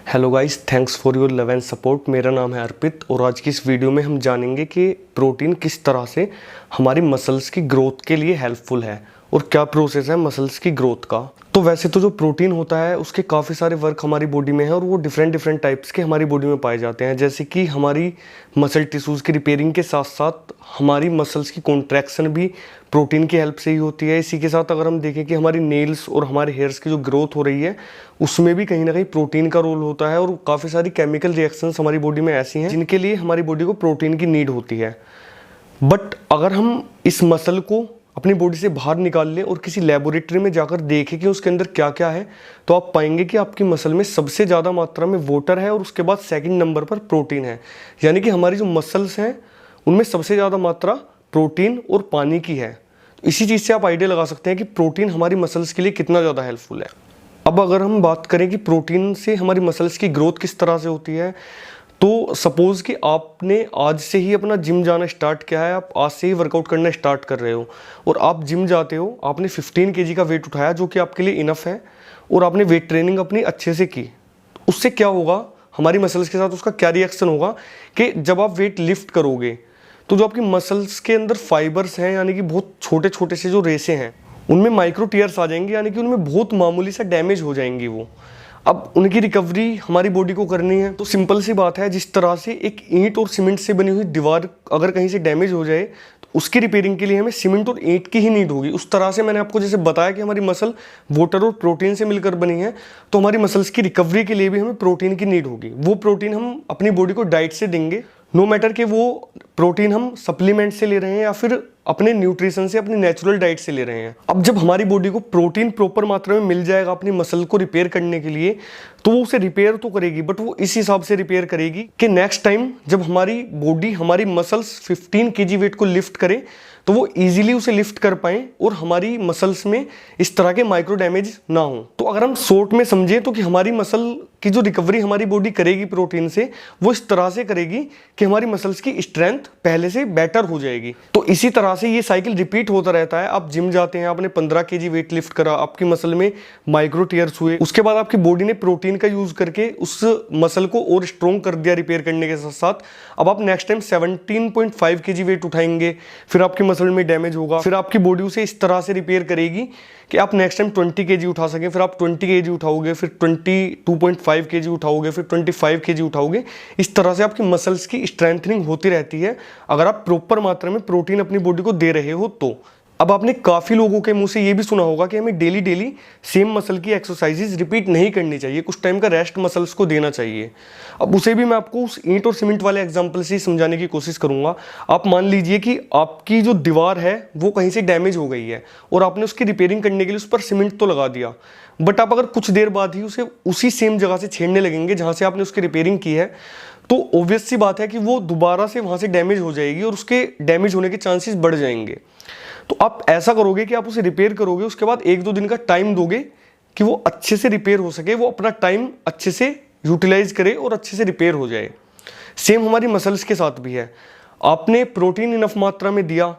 Hello guys, thanks for your love and support. मेरा नाम है अर्पित और आज की इस वीडियो में हम जानेंगे कि प्रोटीन किस तरह से हमारी मसल्स की ग्रोथ के लिए हेल्पफुल है और क्या प्रोसेस है मसल्स की ग्रोथ का। तो वैसे तो जो प्रोटीन होता है उसके काफ़ी सारे वर्क हमारी बॉडी में है और वो डिफरेंट टाइप्स के हमारी बॉडी में पाए जाते हैं, जैसे कि हमारी मसल टिश्यूज़ की रिपेयरिंग के साथ साथ हमारी मसल्स की कॉन्ट्रैक्शन भी प्रोटीन की हेल्प से ही होती है। इसी के साथ अगर हम देखें कि हमारी नेल्स और हमारे हेयर्स की जो ग्रोथ हो रही है उसमें भी कहीं ना कहीं प्रोटीन का रोल होता है और काफ़ी सारी केमिकल रिएक्शंस हमारी बॉडी में ऐसी हैं जिनके लिए हमारी बॉडी को प्रोटीन की नीड होती है। बट अगर हम इस मसल को अपनी बॉडी से बाहर निकाल लें और किसी लेबोरेटरी में जाकर देखें कि उसके अंदर क्या क्या है, तो आप पाएंगे कि आपकी मसल में सबसे ज़्यादा मात्रा में वाटर है और उसके बाद सेकंड नंबर पर प्रोटीन है। यानी कि हमारी जो मसल्स हैं उनमें सबसे ज़्यादा मात्रा प्रोटीन और पानी की है। इसी चीज़ से आप आइडिया लगा सकते हैं कि प्रोटीन हमारी मसल्स के लिए कितना ज़्यादा हेल्पफुल है। अब अगर हम बात करें कि प्रोटीन से हमारी मसल्स की ग्रोथ किस तरह से होती है, तो सपोज कि आपने आज से ही अपना जिम जाना स्टार्ट किया है, आप आज से ही वर्कआउट करना स्टार्ट कर रहे हो और आप जिम जाते हो, आपने 15 kg का वेट उठाया जो कि आपके लिए इनफ है और आपने वेट ट्रेनिंग अपनी अच्छे से की। उससे क्या होगा, हमारी मसल्स के साथ उसका क्या रिएक्शन होगा कि जब आप वेट लिफ्ट करोगे तो जो आपकी मसल्स के अंदर फाइबर्स हैं, यानी कि बहुत छोटे छोटे से जो रेसे हैं, उनमें माइक्रो टीयर्स आ जाएंगे, यानी कि उनमें बहुत मामूली सा डैमेज हो जाएंगी वो। अब उनकी रिकवरी हमारी बॉडी को करनी है तो सिंपल सी बात है, जिस तरह से एक ईंट और सीमेंट से बनी हुई दीवार अगर कहीं से डैमेज हो जाए तो उसकी रिपेयरिंग के लिए हमें सीमेंट और ईंट की ही नीड होगी। उस तरह से मैंने आपको जैसे बताया कि हमारी मसल वाटर और प्रोटीन से मिलकर बनी है, तो हमारी मसल्स की रिकवरी के लिए भी हमें प्रोटीन की नीड होगी। वो प्रोटीन हम अपनी बॉडी को डाइट से देंगे, नो मैटर कि वो प्रोटीन हम सप्लीमेंट से ले रहे हैं या फिर अपने न्यूट्रिशन से, अपनी नेचुरल डाइट से ले रहे हैं। अब जब हमारी बॉडी को प्रोटीन प्रॉपर मात्रा में मिल जाएगा अपनी मसल को रिपेयर करने के लिए, तो वो उसे रिपेयर तो करेगी, बट वो इस हिसाब से रिपेयर करेगी कि नेक्स्ट टाइम जब हमारी बॉडी, हमारी मसल्स 15 kg वेट को लिफ्ट करे तो वो इजीली उसे लिफ्ट कर पाए और हमारी मसल्स में इस तरह के माइक्रो डैमेज ना हो। तो अगर हम शॉर्ट में समझें तो कि हमारी मसल की जो रिकवरी हमारी बॉडी करेगी प्रोटीन से, वो इस तरह से करेगी कि हमारी मसल्स की स्ट्रेंथ पहले से बेटर हो जाएगी। तो इसी तरह से ये साइकिल रिपीट होता रहता है। आप जिम जाते हैं, आपने 15 kg वेट लिफ्ट करा, आपकी मसल में माइक्रो टीयर्स हुए, उसके बाद आपकी बॉडी ने प्रोटीन का यूज करके उस मसल को और स्ट्रॉन्ग कर दिया रिपेयर करने के साथ साथ। अब आप नेक्स्ट टाइम 17.5 kg वेट उठाएंगे, फिर आपकी मसल में डैमेज होगा, फिर आपकी बॉडी उसे इस तरह से रिपेयर करेगी कि आप नेक्स्ट टाइम 20 kg उठा सकें, फिर आप 20 kg उठाओगे, फिर 22.5 kg उठाओगे, फिर 25 kg उठाओगे। इस तरह से आपकी मसल्स की स्ट्रेंथनिंग होती रहती है अगर आप प्रॉपर मात्रा में प्रोटीन अपनी बॉडी को दे रहे हो तो। अब आपने काफ़ी लोगों के मुंह से ये भी सुना होगा कि हमें डेली सेम मसल की एक्सरसाइजेज रिपीट नहीं करनी चाहिए, कुछ टाइम का रेस्ट मसल्स को देना चाहिए। अब उसे भी मैं आपको उस ईंट और सीमेंट वाले एग्जांपल से समझाने की कोशिश करूंगा। आप मान लीजिए कि आपकी जो दीवार है वो कहीं से डैमेज हो गई है और आपने उसकी रिपेयरिंग करने के लिए उस पर सीमेंट तो लगा दिया, बट आप अगर कुछ देर बाद ही उसे उसी सेम जगह से छेड़ने लगेंगे जहाँ से आपने उसकी रिपेयरिंग की है, तो ऑब्वियस सी बात है कि वो दोबारा से वहाँ से डैमेज हो जाएगी और उसके डैमेज होने के चांसेस बढ़ जाएंगे। तो आप ऐसा करोगे कि आप उसे रिपेयर करोगे, उसके बाद 1-2 दिन का टाइम दोगे कि वो अच्छे से रिपेयर हो सके, वो अपना टाइम अच्छे से यूटिलाइज करे और अच्छे से रिपेयर हो जाए। सेम हमारी मसल्स के साथ भी है। आपने प्रोटीन इनफ मात्रा में दिया,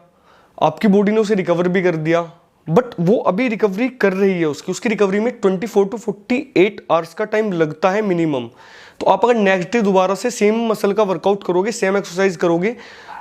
आपकी बॉडी ने उसे रिकवर भी कर दिया, बट वो अभी रिकवरी कर रही है, उसकी रिकवरी में 24 to 48 आवर्स का टाइम लगता है मिनिमम। तो आप अगर नेक्स्ट डे दोबारा से सेम मसल का वर्कआउट करोगे, सेम एक्सरसाइज करोगे,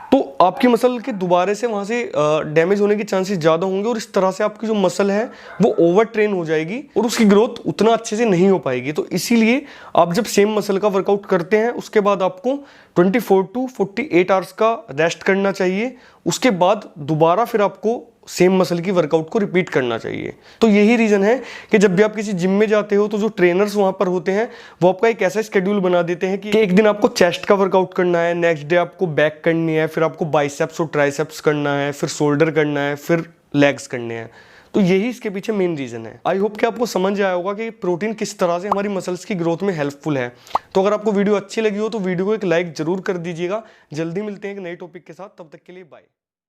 तो आपकी मसल के दोबारा से वहाँ से डैमेज होने के चांसेस ज़्यादा होंगे और इस तरह से आपकी जो मसल है वो ओवर ट्रेन हो जाएगी और उसकी ग्रोथ उतना अच्छे से नहीं हो पाएगी। तो इसीलिए आप जब सेम मसल का वर्कआउट करते हैं उसके बाद आपको 24 to 48 आवर्स का रेस्ट करना चाहिए, उसके बाद दोबारा फिर आपको सेम मसल की वर्कआउट को रिपीट करना चाहिए। तो यही रीज़न है कि जब भी आप किसी जिम में जाते हो तो जो ट्रेनर्स वहाँ पर होते हैं वो आपका एक ऐसा शेड्यूल बना देते हैं कि एक दिन आपको चेस्ट का वर्कआउट करना है, नेक्स्ट डे आपको बैक करनी है, फिर आपको बाइसेप्स और ट्राइसेप्स करना है, फिर शोल्डर करना है, फिर लेग्स करने हैं। तो यही इसके पीछे मेन रीज़न है। आई होप कि आपको समझ आया होगा कि प्रोटीन किस तरह से हमारी मसल्स की ग्रोथ में हेल्पफुल है। तो अगर आपको वीडियो अच्छी लगी हो तो वीडियो को एक लाइक जरूर कर दीजिएगा। जल्दी मिलते हैं एक नए टॉपिक के साथ, तब तक के लिए बाय।